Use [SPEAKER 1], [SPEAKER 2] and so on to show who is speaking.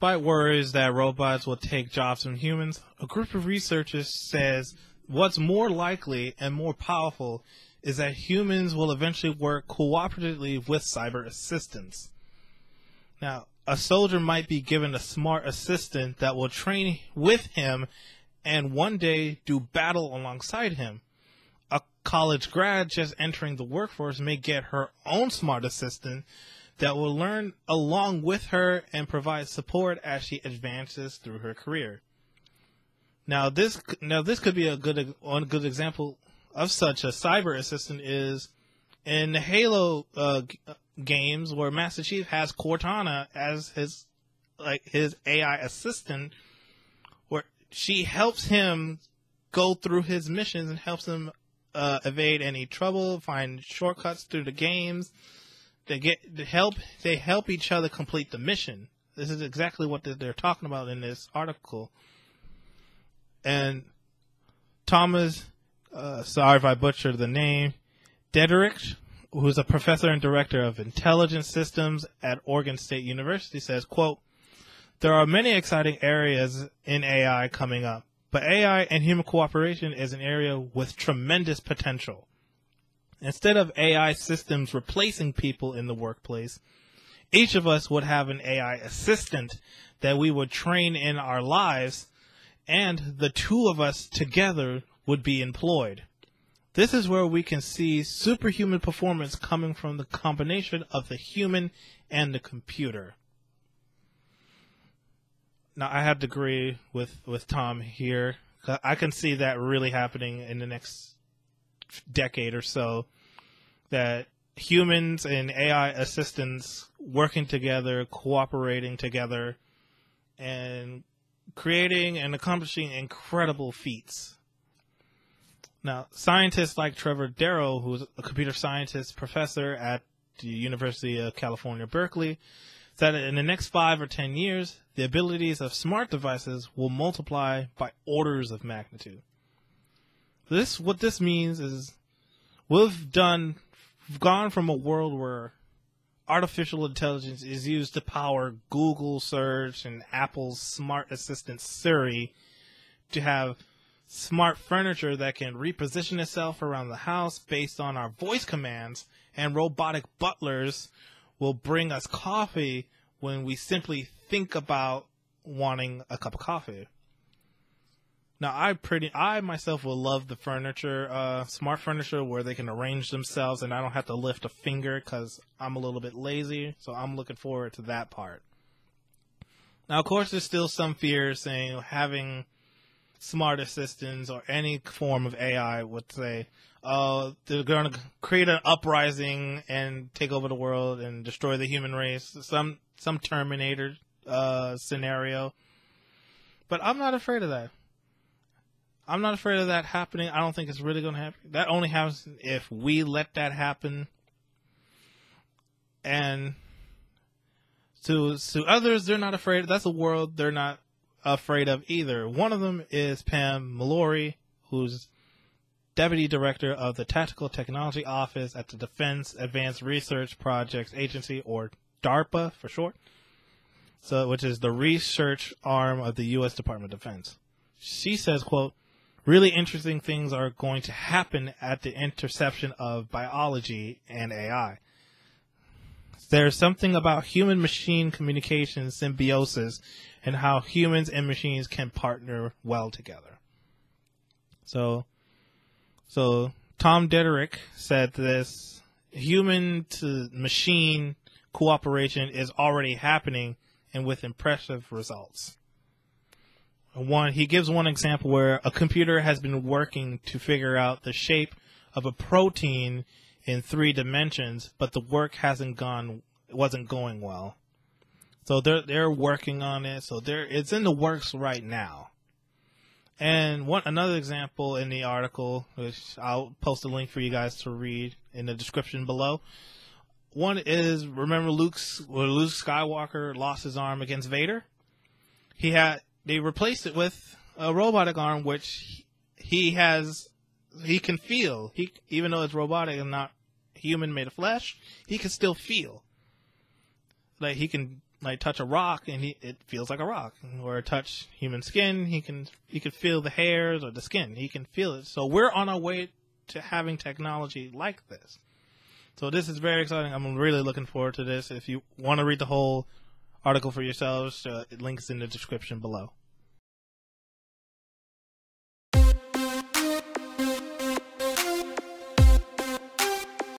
[SPEAKER 1] despite worries that robots will take jobs from humans, a group of researchers says what's more likely and more powerful is that humans will eventually work cooperatively with cyber assistants. Now, a soldier might be given a smart assistant that will train with him and one day do battle alongside him. A college grad just entering the workforce may get her own smart assistant that will learn along with her and provide support as she advances through her career. Now this could be one good example of such a cyber assistant is in the Halo games, where Master Chief has Cortana as his AI assistant, where she helps him go through his missions and helps him evade any trouble, find shortcuts through the games. They help each other complete the mission. This is exactly what they're talking about in this article. And Thomas, sorry if I butchered the name, Dederick, who's a professor and director of intelligence systems at Oregon State University, says, quote, "There are many exciting areas in AI coming up, but AI and human cooperation is an area with tremendous potential. Instead of AI systems replacing people in the workplace, each of us would have an AI assistant that we would train in our lives, and the two of us together would be employed. This is where we can see superhuman performance coming from the combination of the human and the computer." Now, I have to agree with Tom here. I can see that really happening in the next decade or so, that humans and AI assistants working together, cooperating together, and creating and accomplishing incredible feats. Now, scientists like Trevor Darrow, who's a computer scientist professor at the University of California, Berkeley, said that in the next 5 or 10 years, the abilities of smart devices will multiply by orders of magnitude. What this means is we've gone from a world where artificial intelligence is used to power Google search and Apple's smart assistant Siri, to have smart furniture that can reposition itself around the house based on our voice commands, and robotic butlers will bring us coffee when we simply think about wanting a cup of coffee. Now, I myself will love the furniture, smart furniture where they can arrange themselves and I don't have to lift a finger because I'm a little bit lazy. So I'm looking forward to that part. Now, of course, there's still some fears saying having smart assistants or any form of AI would say, oh, they're going to create an uprising and take over the world and destroy the human race. Some Terminator scenario. But I'm not afraid of that. I'm not afraid of that happening. I don't think it's really going to happen. That only happens if we let that happen. And to others, they're not afraid. That's a world they're not afraid of either. One of them is Pam Mallory, who's Deputy Director of the Tactical Technology Office at the Defense Advanced Research Projects Agency, or DARPA for short, which is the research arm of the U.S. Department of Defense. She says, quote, "Really interesting things are going to happen at the intersection of biology and AI. There's something about human-machine communication symbiosis and how humans and machines can partner well together." So Tom Dederick said this: human-to-machine cooperation is already happening and with impressive results. He gives one example where a computer has been working to figure out the shape of a protein in 3 dimensions, but the work wasn't going well. So they're working on it. So it's in the works right now. And another example in the article, which I'll post a link for you guys to read in the description below. One is, remember Luke Skywalker lost his arm against Vader? They replaced it with a robotic arm, which he can feel. Even though it's robotic and not human made of flesh, he can still feel. Like he can like touch a rock and it feels like a rock, or touch human skin, he can feel the hairs or the skin. He can feel it. So we're on our way to having technology like this. So this is very exciting. I'm really looking forward to this. If you want to read the whole article for yourselves, it links in the description below.